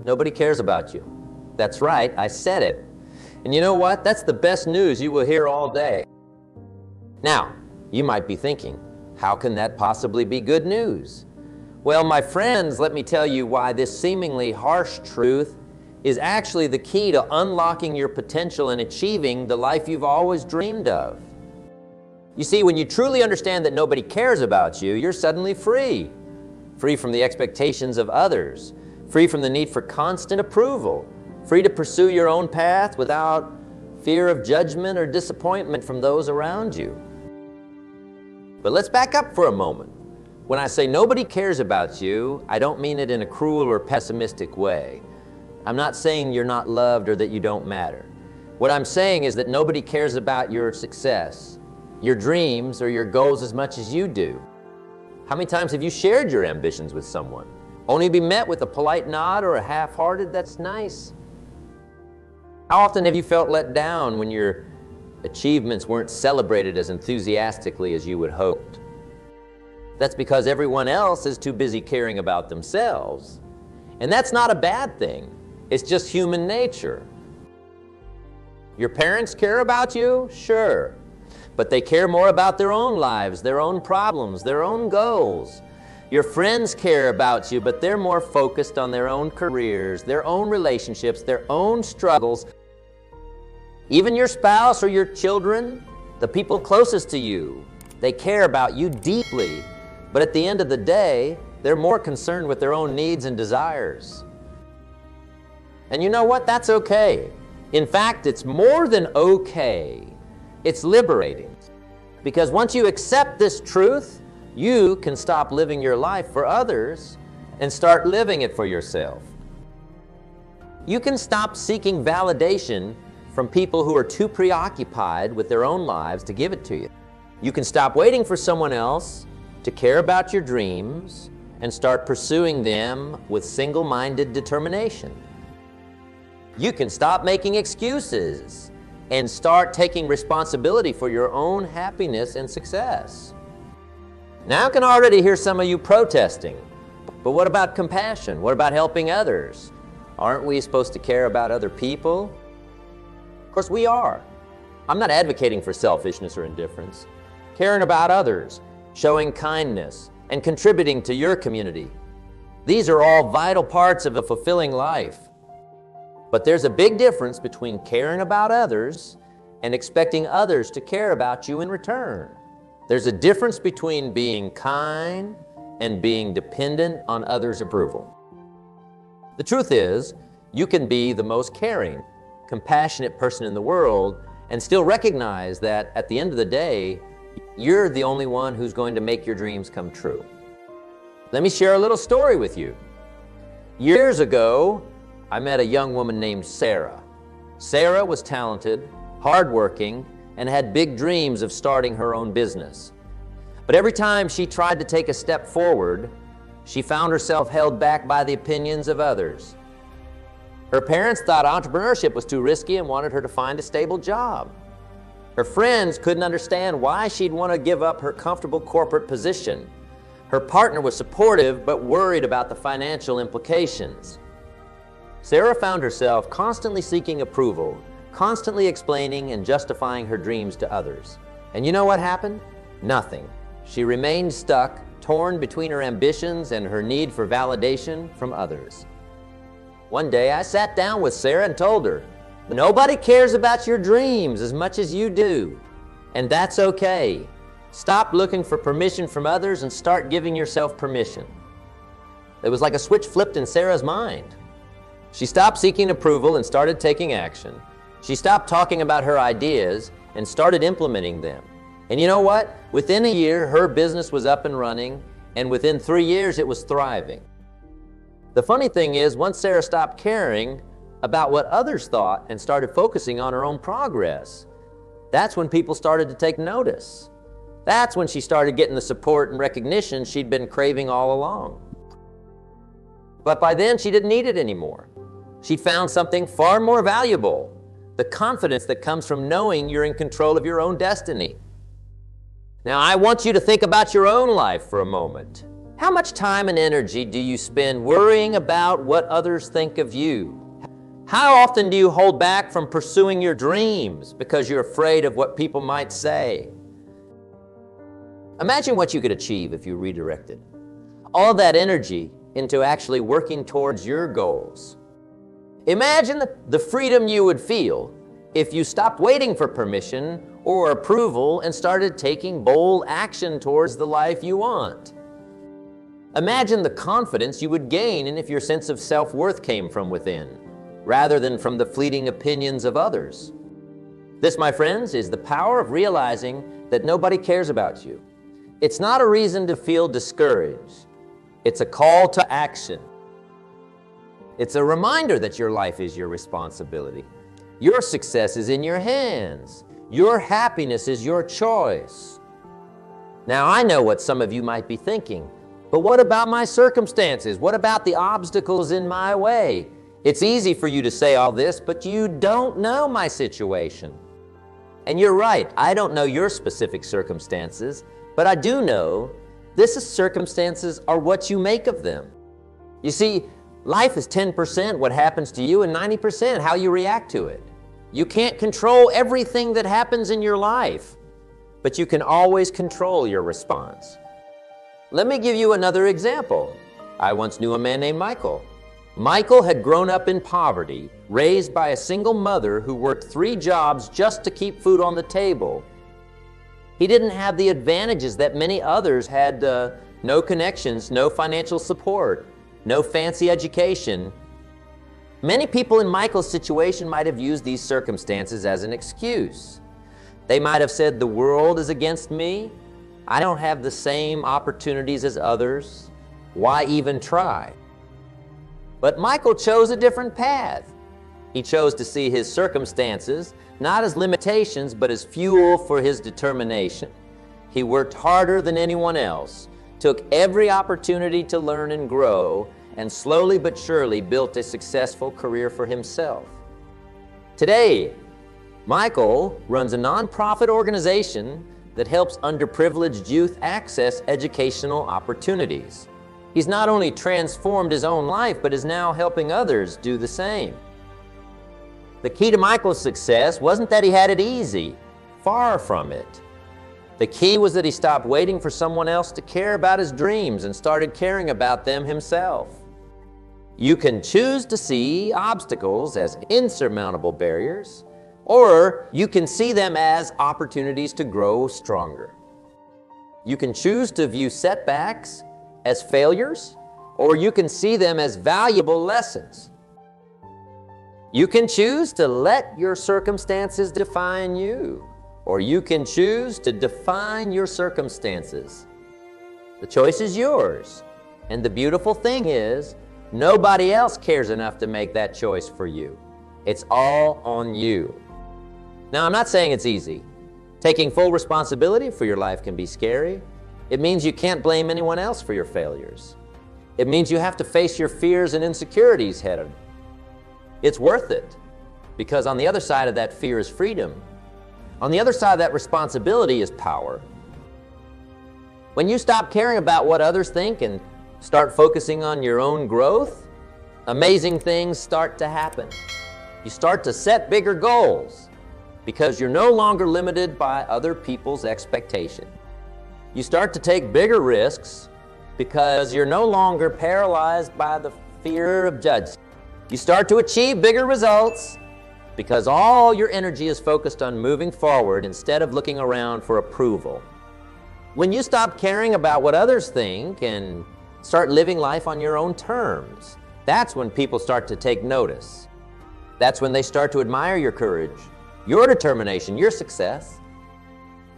Nobody cares about you. That's right, I said it. And you know what? That's the best news you will hear all day. Now, you might be thinking, how can that possibly be good news? Well, my friends, let me tell you why this seemingly harsh truth is actually the key to unlocking your potential and achieving the life you've always dreamed of. You see, when you truly understand that nobody cares about you, you're suddenly free. Free from the expectations of others, free from the need for constant approval, free to pursue your own path without fear of judgment or disappointment from those around you. But let's back up for a moment. When I say nobody cares about you, I don't mean it in a cruel or pessimistic way. I'm not saying you're not loved or that you don't matter. What I'm saying is that nobody cares about your success, your dreams, or your goals as much as you do. How many times have you shared your ambitions with someone, only to be met with a polite nod or a half-hearted "that's nice"? How often have you felt let down when your achievements weren't celebrated as enthusiastically as you would hoped? That's because everyone else is too busy caring about themselves. And that's not a bad thing. It's just human nature. Your parents care about you? Sure. But they care more about their own lives, their own problems, their own goals. Your friends care about you, but they're more focused on their own careers, their own relationships, their own struggles. Even your spouse or your children, the people closest to you, they care about you deeply, but at the end of the day, they're more concerned with their own needs and desires. And you know what? That's okay. In fact, it's more than okay. It's liberating. Because once you accept this truth, you can stop living your life for others and start living it for yourself. You can stop seeking validation from people who are too preoccupied with their own lives to give it to you. You can stop waiting for someone else to care about your dreams and start pursuing them with single-minded determination. You can stop making excuses and start taking responsibility for your own happiness and success. Now I can already hear some of you protesting. But what about compassion? What about helping others? Aren't we supposed to care about other people? Of course we are. I'm not advocating for selfishness or indifference. Caring about others, showing kindness, and contributing to your community. These are all vital parts of a fulfilling life. But there's a big difference between caring about others and expecting others to care about you in return. There's a difference between being kind and being dependent on others' approval. The truth is, you can be the most caring, compassionate person in the world and still recognize that at the end of the day, you're the only one who's going to make your dreams come true. Let me share a little story with you. Years ago, I met a young woman named Sarah. Sarah was talented, hardworking, and had big dreams of starting her own business. But every time she tried to take a step forward, she found herself held back by the opinions of others. Her parents thought entrepreneurship was too risky and wanted her to find a stable job. Her friends couldn't understand why she'd want to give up her comfortable corporate position. Her partner was supportive but worried about the financial implications. Sarah found herself constantly seeking approval, constantly explaining and justifying her dreams to others. And you know what happened? Nothing. She remained stuck, torn between her ambitions and her need for validation from others. One day I sat down with Sarah and told her, nobody cares about your dreams as much as you do, and that's okay. Stop looking for permission from others and start giving yourself permission. It was like a switch flipped in Sarah's mind. She stopped seeking approval and started taking action. She stopped talking about her ideas and started implementing them. And you know what? Within a year, her business was up and running, and within 3 years, it was thriving. The funny thing is, once Sarah stopped caring about what others thought and started focusing on her own progress, that's when people started to take notice. That's when she started getting the support and recognition she'd been craving all along. But by then, she didn't need it anymore. She'd found something far more valuable, the confidence that comes from knowing you're in control of your own destiny. Now, I want you to think about your own life for a moment. How much time and energy do you spend worrying about what others think of you? How often do you hold back from pursuing your dreams because you're afraid of what people might say? Imagine what you could achieve if you redirected all that energy into actually working towards your goals. Imagine the freedom you would feel if you stopped waiting for permission or approval and started taking bold action towards the life you want. Imagine the confidence you would gain if your sense of self-worth came from within, rather than from the fleeting opinions of others. This, my friends, is the power of realizing that nobody cares about you. It's not a reason to feel discouraged. It's a call to action. It's a reminder that your life is your responsibility. Your success is in your hands. Your happiness is your choice. Now, I know what some of you might be thinking, but what about my circumstances? What about the obstacles in my way? It's easy for you to say all this, but you don't know my situation. And you're right, I don't know your specific circumstances, but I do know these circumstances are what you make of them. You see, life is 10% what happens to you and 90% how you react to it. You can't control everything that happens in your life, but you can always control your response. Let me give you another example. I once knew a man named Michael. Michael had grown up in poverty, raised by a single mother who worked 3 jobs just to keep food on the table. He didn't have the advantages that many others had, no connections, no financial support, no fancy education. Many people in Michael's situation might have used these circumstances as an excuse. They might have said, the world is against me. I don't have the same opportunities as others. Why even try? But Michael chose a different path. He chose to see his circumstances not as limitations, but as fuel for his determination. He worked harder than anyone else, took every opportunity to learn and grow, and slowly but surely built a successful career for himself. Today, Michael runs a nonprofit organization that helps underprivileged youth access educational opportunities. He's not only transformed his own life, but is now helping others do the same. The key to Michael's success wasn't that he had it easy. Far from it. The key was that he stopped waiting for someone else to care about his dreams and started caring about them himself. You can choose to see obstacles as insurmountable barriers, or you can see them as opportunities to grow stronger. You can choose to view setbacks as failures, or you can see them as valuable lessons. You can choose to let your circumstances define you, or you can choose to define your circumstances. The choice is yours, and the beautiful thing is, nobody else cares enough to make that choice for you. It's all on you. Now, I'm not saying it's easy. Taking full responsibility for your life can be scary. It means you can't blame anyone else for your failures. It means you have to face your fears and insecurities head on. It's worth it, because on the other side of that fear is freedom. On the other side of that responsibility is power. When you stop caring about what others think and start focusing on your own growth, amazing things start to happen. You start to set bigger goals because you're no longer limited by other people's expectation. You start to take bigger risks because you're no longer paralyzed by the fear of judgment. You start to achieve bigger results because all your energy is focused on moving forward instead of looking around for approval. When you stop caring about what others think and start living life on your own terms, that's when people start to take notice. That's when they start to admire your courage, your determination, your success.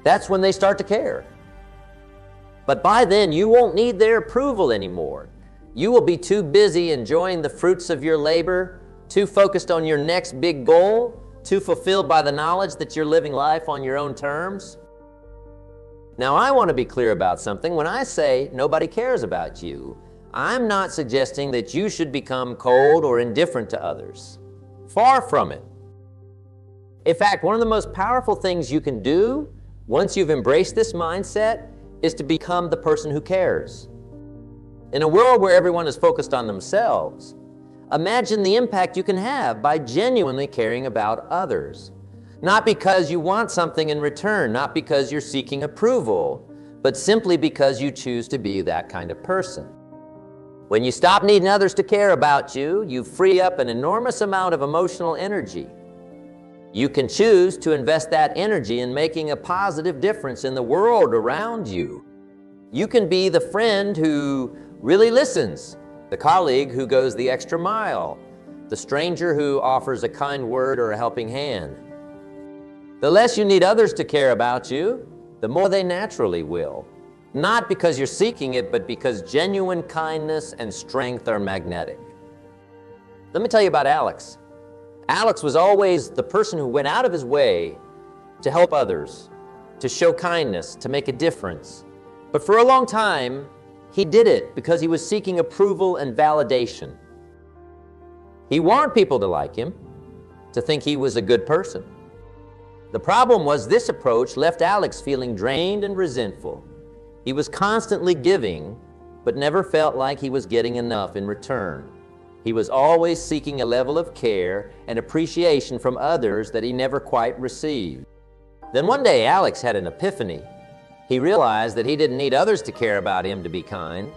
That's when they start to care. But by then, you won't need their approval anymore. You will be too busy enjoying the fruits of your labor, too focused on your next big goal, too fulfilled by the knowledge that you're living life on your own terms. Now, I want to be clear about something. When I say nobody cares about you, I'm not suggesting that you should become cold or indifferent to others. Far from it. In fact, one of the most powerful things you can do once you've embraced this mindset is to become the person who cares. In a world where everyone is focused on themselves, imagine the impact you can have by genuinely caring about others. Not because you want something in return, not because you're seeking approval, but simply because you choose to be that kind of person. When you stop needing others to care about you, you free up an enormous amount of emotional energy. You can choose to invest that energy in making a positive difference in the world around you. You can be the friend who really listens, the colleague who goes the extra mile, the stranger who offers a kind word or a helping hand. The less you need others to care about you, the more they naturally will. Not because you're seeking it, but because genuine kindness and strength are magnetic. Let me tell you about Alex. Alex was always the person who went out of his way to help others, to show kindness, to make a difference. But for a long time, he did it because he was seeking approval and validation. He wanted people to like him, to think he was a good person. The problem was this approach left Alex feeling drained and resentful. He was constantly giving, but never felt like he was getting enough in return. He was always seeking a level of care and appreciation from others that he never quite received. Then one day, Alex had an epiphany. He realized that he didn't need others to care about him to be kind.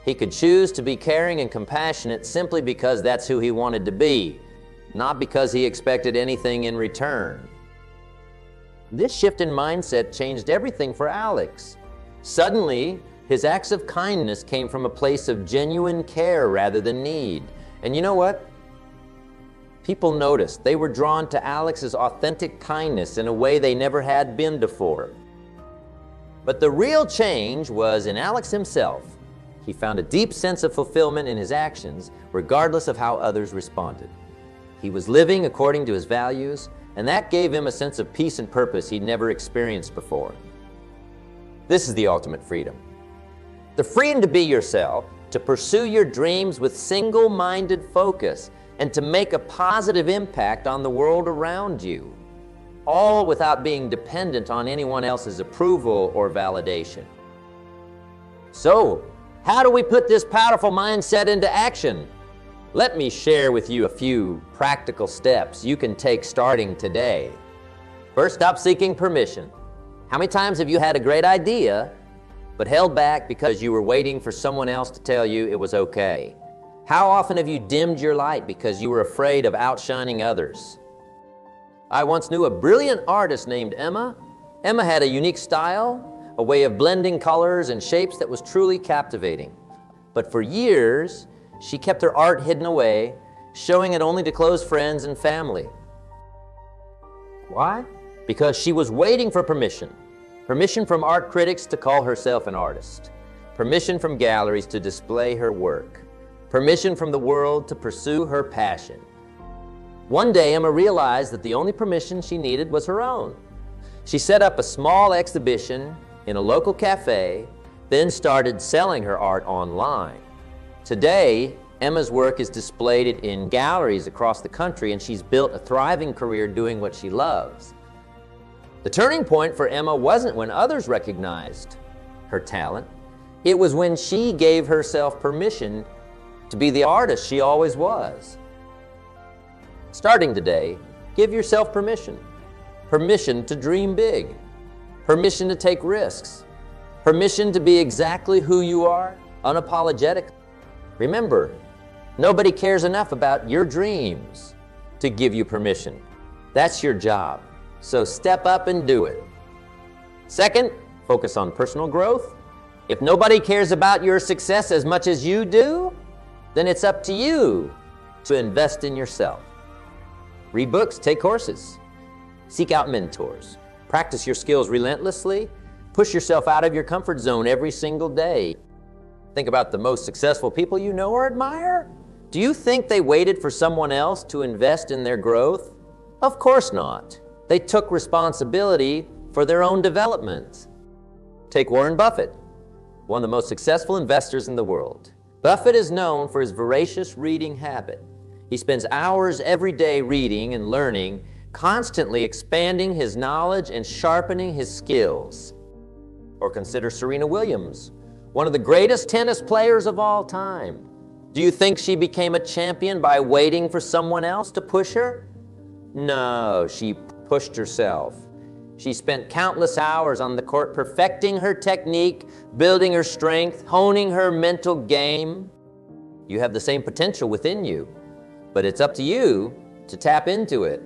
He could choose to be caring and compassionate simply because that's who he wanted to be, not because he expected anything in return. This shift in mindset changed everything for Alex. Suddenly, his acts of kindness came from a place of genuine care rather than need. And you know what? People noticed. They were drawn to Alex's authentic kindness in a way they never had been before. But the real change was in Alex himself. He found a deep sense of fulfillment in his actions, regardless of how others responded. He was living according to his values, and that gave him a sense of peace and purpose he'd never experienced before. This is the ultimate freedom. The freedom to be yourself, to pursue your dreams with single-minded focus, and to make a positive impact on the world around you, all without being dependent on anyone else's approval or validation. So, how do we put this powerful mindset into action? Let me share with you a few practical steps you can take starting today. First, stop seeking permission. How many times have you had a great idea, but held back because you were waiting for someone else to tell you it was okay? How often have you dimmed your light because you were afraid of outshining others? I once knew a brilliant artist named Emma. Emma had a unique style, a way of blending colors and shapes that was truly captivating. But for years, she kept her art hidden away, showing it only to close friends and family. Why? Because she was waiting for permission. Permission from art critics to call herself an artist. Permission from galleries to display her work. Permission from the world to pursue her passion. One day, Emma realized that the only permission she needed was her own. She set up a small exhibition in a local cafe, then started selling her art online. Today, Emma's work is displayed in galleries across the country, and she's built a thriving career doing what she loves. The turning point for Emma wasn't when others recognized her talent. It was when she gave herself permission to be the artist she always was. Starting today, give yourself permission. Permission to dream big. Permission to take risks. Permission to be exactly who you are, unapologetic. Remember, nobody cares enough about your dreams to give you permission. That's your job. So step up and do it. Second, focus on personal growth. If nobody cares about your success as much as you do, then it's up to you to invest in yourself. Read books, take courses, seek out mentors, practice your skills relentlessly, push yourself out of your comfort zone every single day. Think about the most successful people you know or admire. Do you think they waited for someone else to invest in their growth? Of course not. They took responsibility for their own development. Take Warren Buffett, one of the most successful investors in the world. Buffett is known for his voracious reading habit. He spends hours every day reading and learning, constantly expanding his knowledge and sharpening his skills. Or consider Serena Williams, one of the greatest tennis players of all time. Do you think she became a champion by waiting for someone else to push her? No, she pushed herself. She spent countless hours on the court perfecting her technique, building her strength, honing her mental game. You have the same potential within you, but it's up to you to tap into it.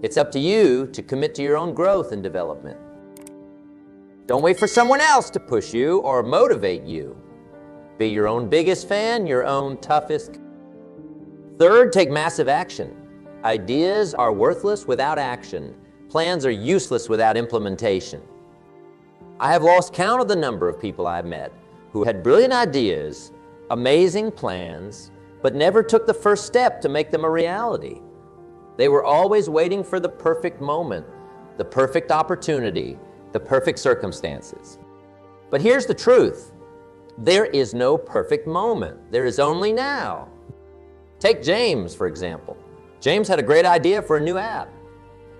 It's up to you to commit to your own growth and development. Don't wait for someone else to push you or motivate you. Be your own biggest fan, your own toughest. Third, take massive action. Ideas are worthless without action. Plans are useless without implementation. I have lost count of the number of people I've met who had brilliant ideas, amazing plans, but never took the first step to make them a reality. They were always waiting for the perfect moment, the perfect opportunity, the perfect circumstances. But here's the truth. There is no perfect moment. There is only now. Take James, for example. James had a great idea for a new app.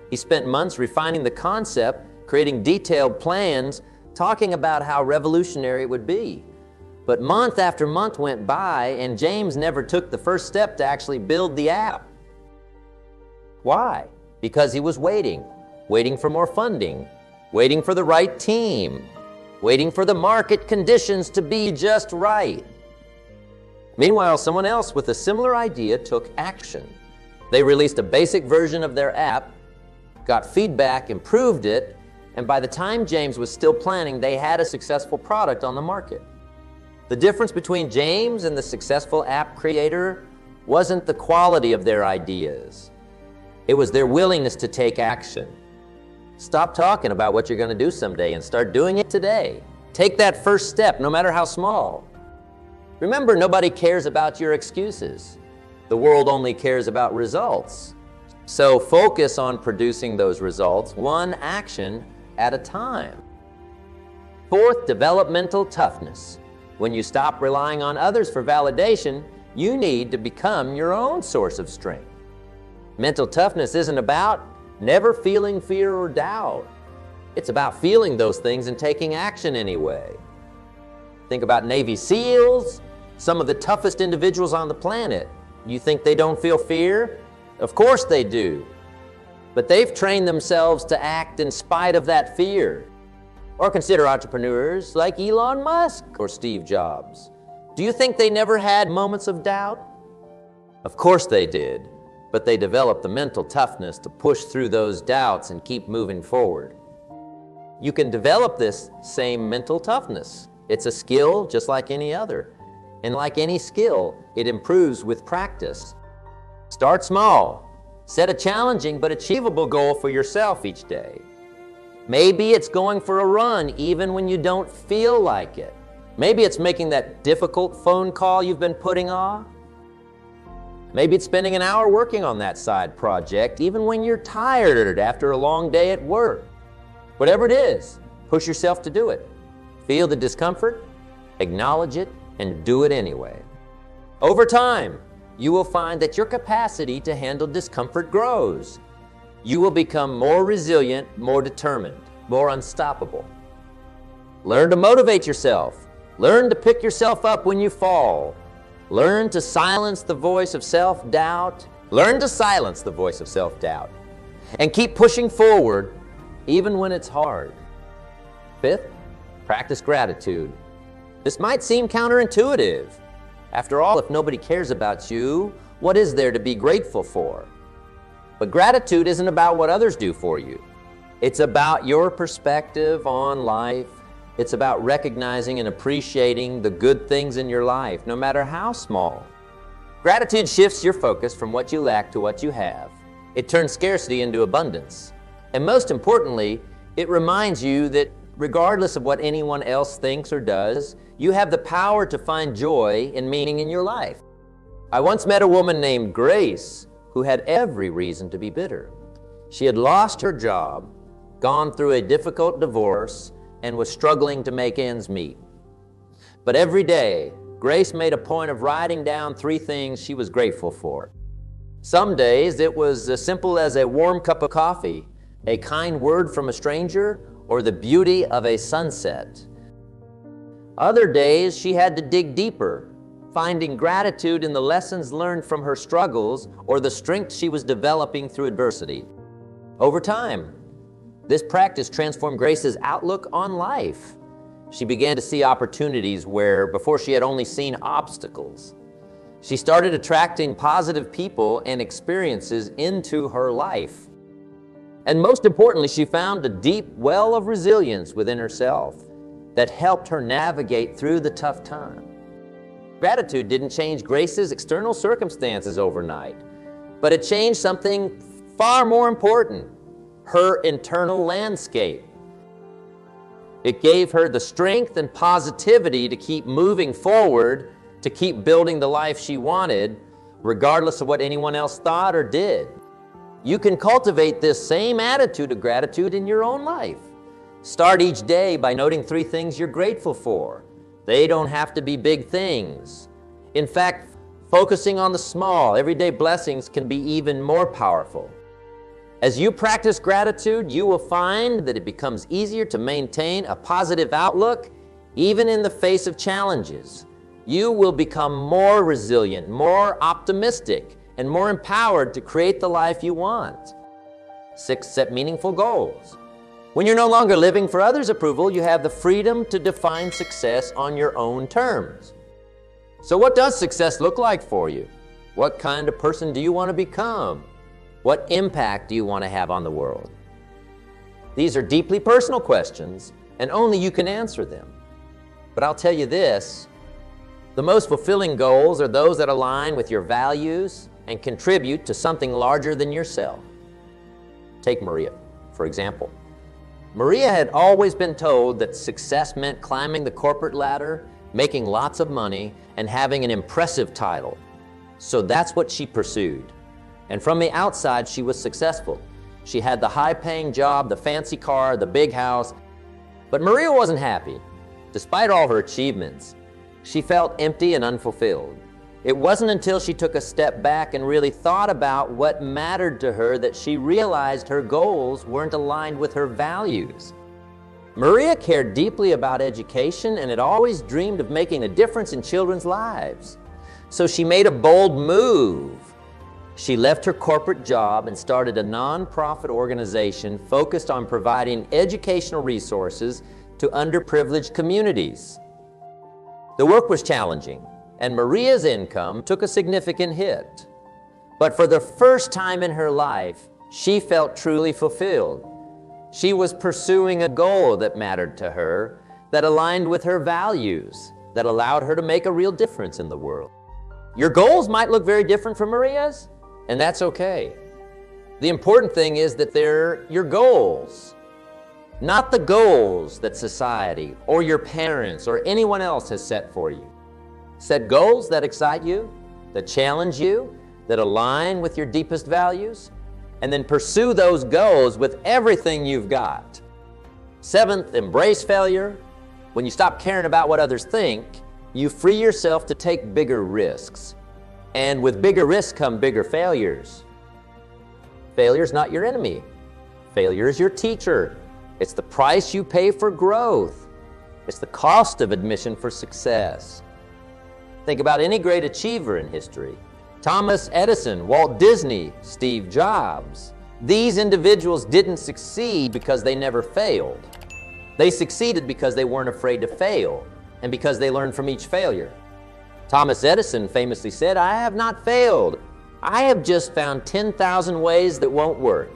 He spent months refining the concept, creating detailed plans, talking about how revolutionary it would be. But month after month went by, and James never took the first step to actually build the app. Why? Because he was waiting for more funding, waiting for the right team, waiting for the market conditions to be just right. Meanwhile, someone else with a similar idea took action. They released a basic version of their app, got feedback, improved it, and by the time James was still planning, they had a successful product on the market. The difference between James and the successful app creator wasn't the quality of their ideas. It was their willingness to take action. Stop talking about what you're going to do someday and start doing it today. Take that first step, no matter how small. Remember, nobody cares about your excuses. The world only cares about results. So focus on producing those results, one action at a time. Fourth, developmental toughness. When you stop relying on others for validation, you need to become your own source of strength. Mental toughness isn't about never feeling fear or doubt. It's about feeling those things and taking action anyway. Think about Navy SEALs, some of the toughest individuals on the planet. You think they don't feel fear? Of course they do. But they've trained themselves to act in spite of that fear. Or consider entrepreneurs like Elon Musk or Steve Jobs. Do you think they never had moments of doubt? Of course they did, but they developed the mental toughness to push through those doubts and keep moving forward. You can develop this same mental toughness. It's a skill just like any other. And like any skill, it improves with practice. Start small. Set a challenging but achievable goal for yourself each day. Maybe it's going for a run even when you don't feel like it. Maybe it's making that difficult phone call you've been putting off. Maybe it's spending an hour working on that side project even when you're tired after a long day at work. Whatever it is, push yourself to do it. Feel the discomfort, acknowledge it, and do it anyway. Over time, you will find that your capacity to handle discomfort grows. You will become more resilient, more determined, more unstoppable. Learn to motivate yourself. Learn to pick yourself up when you fall. Learn to silence the voice of self-doubt. Learn to silence the voice of self-doubt. And keep pushing forward even when it's hard. Fifth, practice gratitude. This might seem counterintuitive. After all, if nobody cares about you, what is there to be grateful for? But gratitude isn't about what others do for you. It's about your perspective on life. It's about recognizing and appreciating the good things in your life, no matter how small. Gratitude shifts your focus from what you lack to what you have. It turns scarcity into abundance. And most importantly, it reminds you that regardless of what anyone else thinks or does, you have the power to find joy and meaning in your life. I once met a woman named Grace who had every reason to be bitter. She had lost her job, gone through a difficult divorce, and was struggling to make ends meet. But every day, Grace made a point of writing down 3 things she was grateful for. Some days it was as simple as a warm cup of coffee, a kind word from a stranger, or the beauty of a sunset. Other days, she had to dig deeper, finding gratitude in the lessons learned from her struggles or the strength she was developing through adversity. Over time, this practice transformed Grace's outlook on life. She began to see opportunities where before she had only seen obstacles. She started attracting positive people and experiences into her life. And most importantly, she found a deep well of resilience within herself that helped her navigate through the tough time. Gratitude didn't change Grace's external circumstances overnight, but it changed something far more important, her internal landscape. It gave her the strength and positivity to keep moving forward, to keep building the life she wanted, regardless of what anyone else thought or did. You can cultivate this same attitude of gratitude in your own life. Start each day by noting 3 things you're grateful for. They don't have to be big things. In fact, focusing on the small, everyday blessings can be even more powerful. As you practice gratitude, you will find that it becomes easier to maintain a positive outlook, even in the face of challenges. You will become more resilient, more optimistic, and more empowered to create the life you want. 6, set meaningful goals. When you're no longer living for others' approval, you have the freedom to define success on your own terms. So what does success look like for you? What kind of person do you want to become? What impact do you want to have on the world? These are deeply personal questions, and only you can answer them. But I'll tell you this, the most fulfilling goals are those that align with your values and contribute to something larger than yourself. Take Maria, for example. Maria had always been told that success meant climbing the corporate ladder, making lots of money, and having an impressive title. So that's what she pursued. And from the outside, she was successful. She had the high-paying job, the fancy car, the big house. But Maria wasn't happy. Despite all her achievements, she felt empty and unfulfilled. It wasn't until she took a step back and really thought about what mattered to her that she realized her goals weren't aligned with her values. Maria cared deeply about education and had always dreamed of making a difference in children's lives. So she made a bold move. She left her corporate job and started a nonprofit organization focused on providing educational resources to underprivileged communities. The work was challenging, and Maria's income took a significant hit. But for the first time in her life, she felt truly fulfilled. She was pursuing a goal that mattered to her, that aligned with her values, that allowed her to make a real difference in the world. Your goals might look very different from Maria's, and that's okay. The important thing is that they're your goals, not the goals that society or your parents or anyone else has set for you. Set goals that excite you, that challenge you, that align with your deepest values, and then pursue those goals with everything you've got. 7th, embrace failure. When you stop caring about what others think, you free yourself to take bigger risks. And with bigger risks come bigger failures. Failure is not your enemy. Failure is your teacher. It's the price you pay for growth. It's the cost of admission for success. Think about any great achiever in history. Thomas Edison, Walt Disney, Steve Jobs. These individuals didn't succeed because they never failed. They succeeded because they weren't afraid to fail and because they learned from each failure. Thomas Edison famously said, "I have not failed. I have just found 10,000 ways that won't work."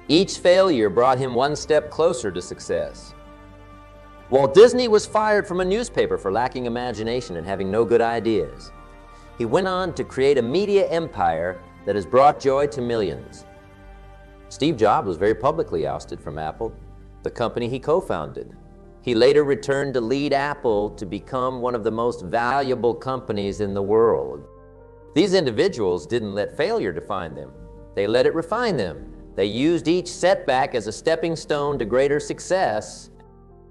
Each failure brought him one step closer to success. Walt Disney was fired from a newspaper for lacking imagination and having no good ideas. He went on to create a media empire that has brought joy to millions. Steve Jobs was very publicly ousted from Apple, the company he co-founded. He later returned to lead Apple to become one of the most valuable companies in the world. These individuals didn't let failure define them. They let it refine them. They used each setback as a stepping stone to greater success.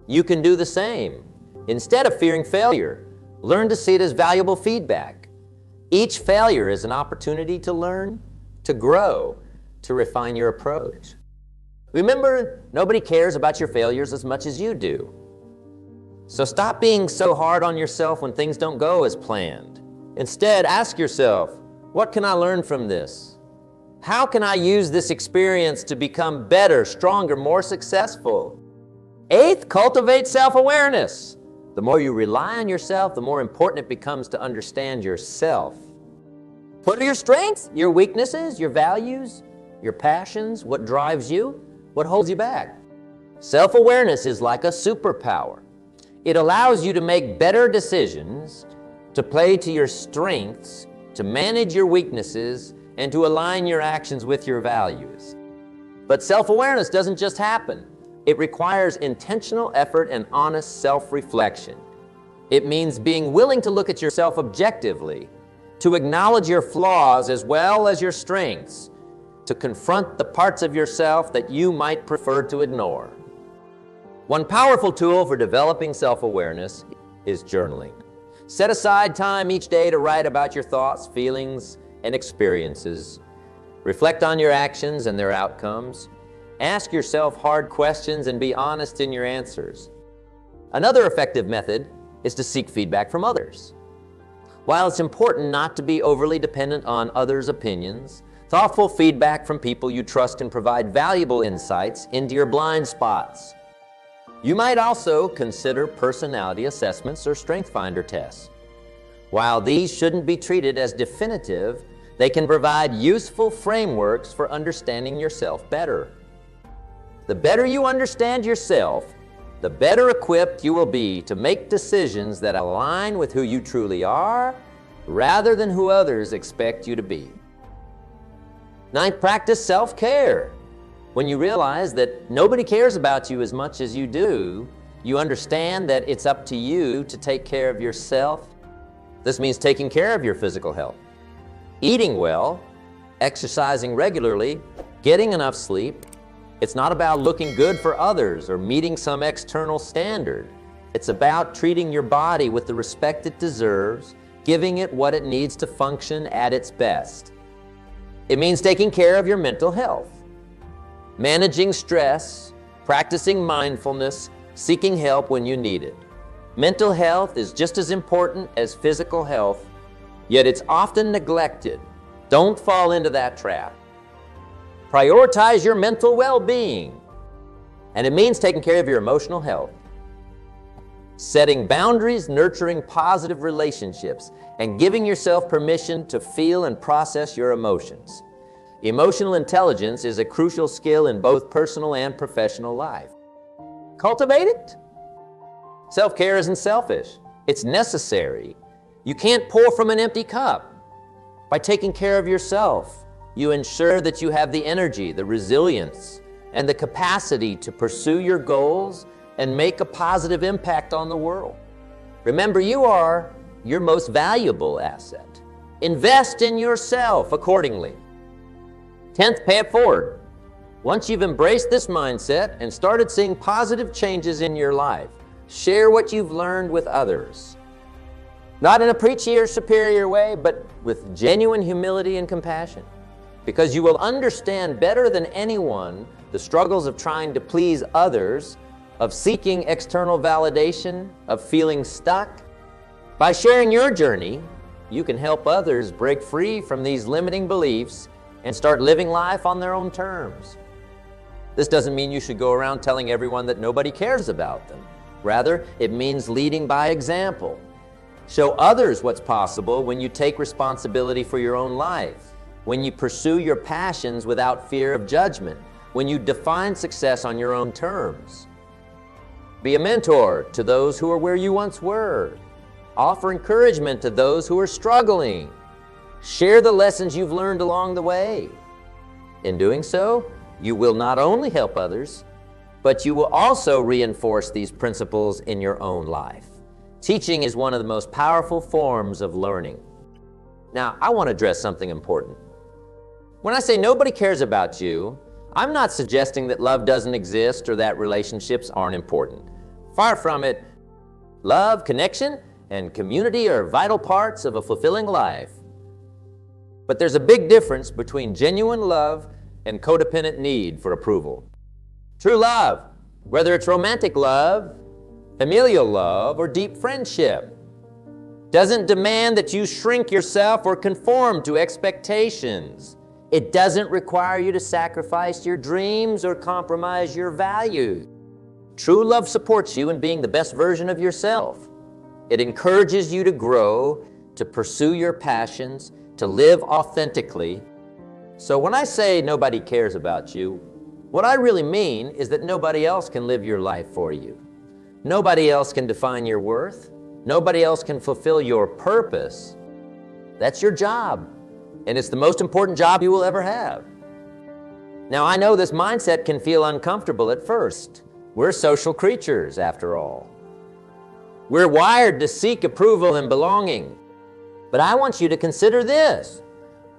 You can do the same. Instead of fearing failure, learn to see it as valuable feedback. Each failure is an opportunity to learn, to grow, to refine your approach. Remember, nobody cares about your failures as much as you do. So stop being so hard on yourself when things don't go as planned. Instead, ask yourself, what can I learn from this? How can I use this experience to become better, stronger, more successful? Eighth, cultivate self-awareness. The more you rely on yourself, the more important it becomes to understand yourself. What are your strengths, your weaknesses, your values, your passions, what drives you, what holds you back? Self-awareness is like a superpower. It allows you to make better decisions, to play to your strengths, to manage your weaknesses, and to align your actions with your values. But self-awareness doesn't just happen. It requires intentional effort and honest self-reflection. It means being willing to look at yourself objectively, to acknowledge your flaws as well as your strengths, to confront the parts of yourself that you might prefer to ignore. One powerful tool for developing self-awareness is journaling. Set aside time each day to write about your thoughts, feelings, and experiences. Reflect on your actions and their outcomes. Ask yourself hard questions and be honest in your answers. Another effective method is to seek feedback from others. While it's important not to be overly dependent on others' opinions, thoughtful feedback from people you trust can provide valuable insights into your blind spots. You might also consider personality assessments or strength finder tests. While these shouldn't be treated as definitive, they can provide useful frameworks for understanding yourself better. The better you understand yourself, the better equipped you will be to make decisions that align with who you truly are, rather than who others expect you to be. Ninth, practice self-care. When you realize that nobody cares about you as much as you do, you understand that it's up to you to take care of yourself. This means taking care of your physical health, eating well, exercising regularly, getting enough sleep. It's not about looking good for others or meeting some external standard. It's about treating your body with the respect it deserves, giving it what it needs to function at its best. It means taking care of your mental health, managing stress, practicing mindfulness, seeking help when you need it. Mental health is just as important as physical health, yet it's often neglected. Don't fall into that trap. Prioritize your mental well-being, and it means taking care of your emotional health. Setting boundaries, nurturing positive relationships, and giving yourself permission to feel and process your emotions. Emotional intelligence is a crucial skill in both personal and professional life. Cultivate it. Self-care isn't selfish. It's necessary. You can't pour from an empty cup. By taking care of yourself, you ensure that you have the energy, the resilience, and the capacity to pursue your goals and make a positive impact on the world. Remember, you are your most valuable asset. Invest in yourself accordingly. 10th, pay it forward. Once you've embraced this mindset and started seeing positive changes in your life, share what you've learned with others. Not in a preachy or superior way, but with genuine humility and compassion. Because you will understand better than anyone the struggles of trying to please others, of seeking external validation, of feeling stuck. By sharing your journey, you can help others break free from these limiting beliefs and start living life on their own terms. This doesn't mean you should go around telling everyone that nobody cares about them. Rather, it means leading by example. Show others what's possible when you take responsibility for your own life, when you pursue your passions without fear of judgment, when you define success on your own terms. Be a mentor to those who are where you once were. Offer encouragement to those who are struggling. Share the lessons you've learned along the way. In doing so, you will not only help others, but you will also reinforce these principles in your own life. Teaching is one of the most powerful forms of learning. Now, I want to address something important. When I say nobody cares about you, I'm not suggesting that love doesn't exist or that relationships aren't important. Far from it. Love, connection, and community are vital parts of a fulfilling life. But there's a big difference between genuine love and codependent need for approval. True love, whether it's romantic love, familial love, or deep friendship. Doesn't demand that you shrink yourself or conform to expectations. It doesn't require you to sacrifice your dreams or compromise your values. True love supports you in being the best version of yourself. It encourages you to grow, to pursue your passions, to live authentically. So when I say nobody cares about you, what I really mean is that nobody else can live your life for you. Nobody else can define your worth. Nobody else can fulfill your purpose. That's your job, and it's the most important job you will ever have. Now, I know this mindset can feel uncomfortable at first. We're social creatures, after all. We're wired to seek approval and belonging. But I want you to consider this.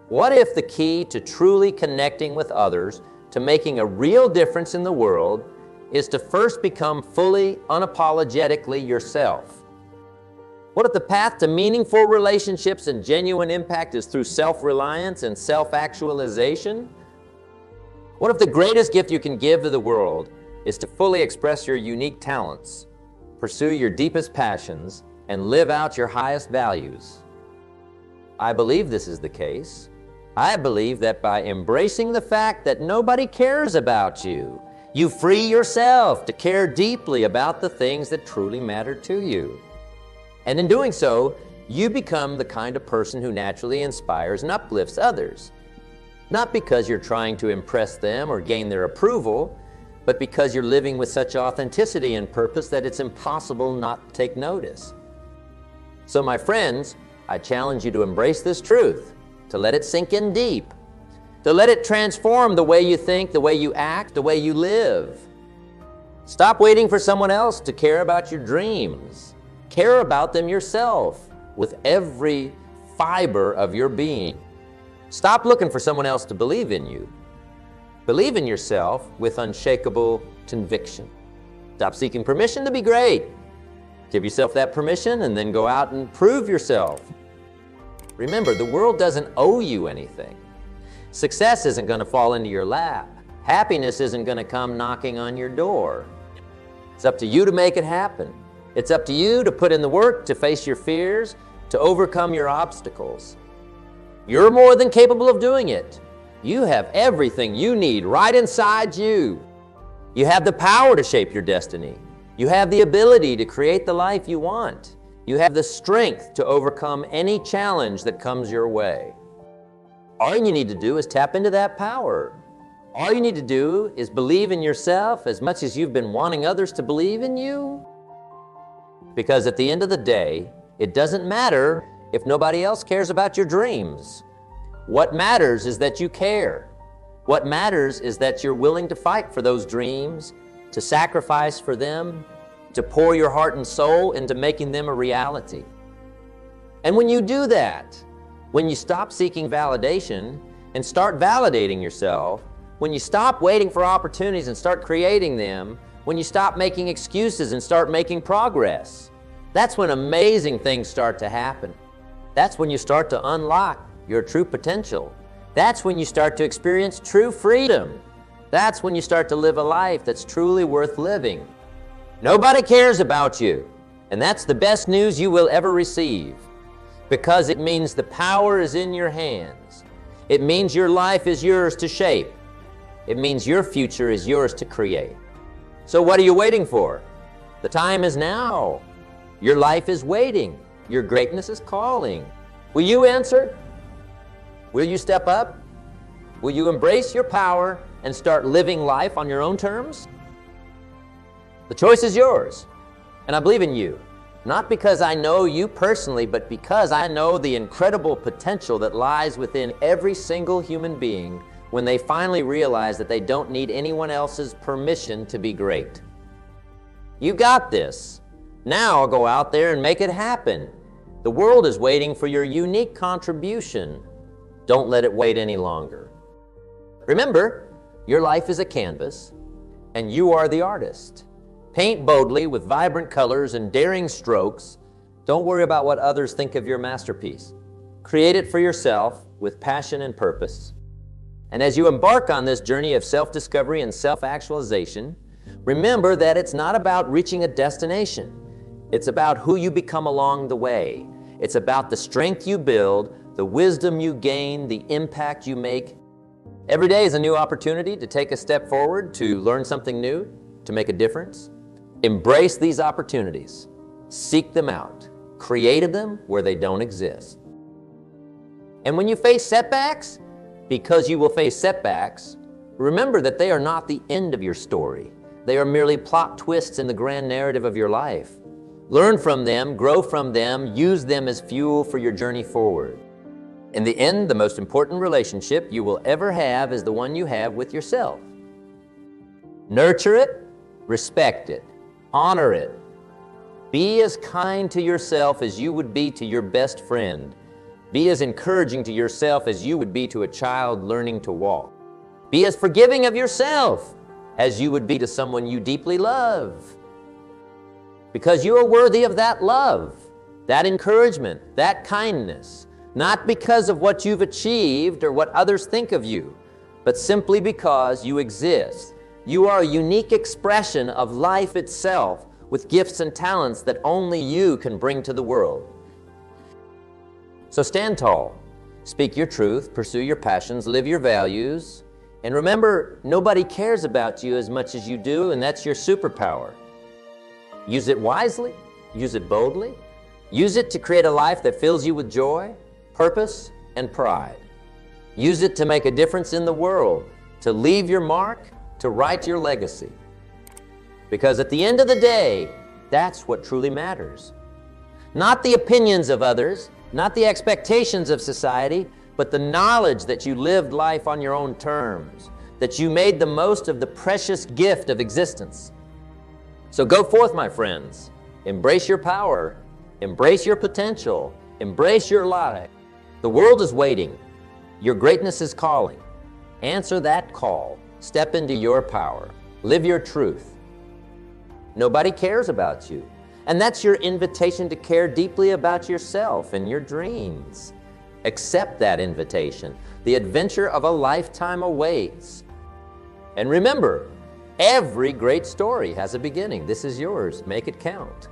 What if the key to truly connecting with others, to making a real difference in the world, is to first become fully, unapologetically yourself? What if the path to meaningful relationships and genuine impact is through self-reliance and self-actualization? What if the greatest gift you can give to the world is to fully express your unique talents, pursue your deepest passions, and live out your highest values? I believe this is the case. I believe that by embracing the fact that nobody cares about you, you free yourself to care deeply about the things that truly matter to you. And in doing so, you become the kind of person who naturally inspires and uplifts others. Not because you're trying to impress them or gain their approval, but because you're living with such authenticity and purpose that it's impossible not to take notice. So my friends, I challenge you to embrace this truth, to let it sink in deep, to let it transform the way you think, the way you act, the way you live. Stop waiting for someone else to care about your dreams. Care about them yourself with every fiber of your being. Stop looking for someone else to believe in you. Believe in yourself with unshakable conviction. Stop seeking permission to be great. Give yourself that permission and then go out and prove yourself. Remember, the world doesn't owe you anything. Success isn't going to fall into your lap. Happiness isn't going to come knocking on your door. It's up to you to make it happen. It's up to you to put in the work, to face your fears, to overcome your obstacles. You're more than capable of doing it. You have everything you need right inside you. You have the power to shape your destiny. You have the ability to create the life you want. You have the strength to overcome any challenge that comes your way. All you need to do is tap into that power. All you need to do is believe in yourself as much as you've been wanting others to believe in you. Because at the end of the day, it doesn't matter if nobody else cares about your dreams. What matters is that you care. What matters is that you're willing to fight for those dreams, to sacrifice for them, to pour your heart and soul into making them a reality. And when you do that, when you stop seeking validation and start validating yourself, when you stop waiting for opportunities and start creating them, when you stop making excuses and start making progress, that's when amazing things start to happen. That's when you start to unlock your true potential. That's when you start to experience true freedom. That's when you start to live a life that's truly worth living. Nobody cares about you, and that's the best news you will ever receive, because it means the power is in your hands. It means your life is yours to shape. It means your future is yours to create. So what are you waiting for? The time is now. Your life is waiting. Your greatness is calling. Will you answer? Will you step up? Will you embrace your power and start living life on your own terms? The choice is yours, and I believe in you. Not because I know you personally, but because I know the incredible potential that lies within every single human being when they finally realize that they don't need anyone else's permission to be great. You got this. Now go out there and make it happen. The world is waiting for your unique contribution. Don't let it wait any longer. Remember, your life is a canvas, and you are the artist. Paint boldly with vibrant colors and daring strokes. Don't worry about what others think of your masterpiece. Create it for yourself with passion and purpose. And as you embark on this journey of self-discovery and self-actualization, Remember that it's not about reaching a destination. It's about who you become along the way. It's about the strength you build, the wisdom you gain, the impact you make. Every day is a new opportunity to take a step forward, to learn something new, to make a difference. Embrace these opportunities. Seek them out. Create them where they don't exist. And when you face setbacks, because you will face setbacks, remember that they are not the end of your story. They are merely plot twists in the grand narrative of your life. Learn from them, grow from them, use them as fuel for your journey forward. In the end, the most important relationship you will ever have is the one you have with yourself. Nurture it, respect it, honor it. Be as kind to yourself as you would be to your best friend. Be as encouraging to yourself as you would be to a child learning to walk. Be as forgiving of yourself as you would be to someone you deeply love. Because you are worthy of that love, that encouragement, that kindness, not because of what you've achieved or what others think of you, but simply because you exist. You are a unique expression of life itself with gifts and talents that only you can bring to the world. So stand tall, speak your truth, pursue your passions, live your values, and remember, nobody cares about you as much as you do, and that's your superpower. Use it wisely, use it boldly, use it to create a life that fills you with joy, purpose, and pride. Use it to make a difference in the world, to leave your mark, to write your legacy. Because at the end of the day, that's what truly matters. Not the opinions of others, not the expectations of society, but the knowledge that you lived life on your own terms, that you made the most of the precious gift of existence. So go forth, my friends. Embrace your power. Embrace your potential. Embrace your life. The world is waiting. Your greatness is calling. Answer that call. Step into your power. Live your truth. Nobody cares about you. And that's your invitation to care deeply about yourself and your dreams. Accept that invitation. The adventure of a lifetime awaits. And remember, every great story has a beginning. This is yours. Make it count.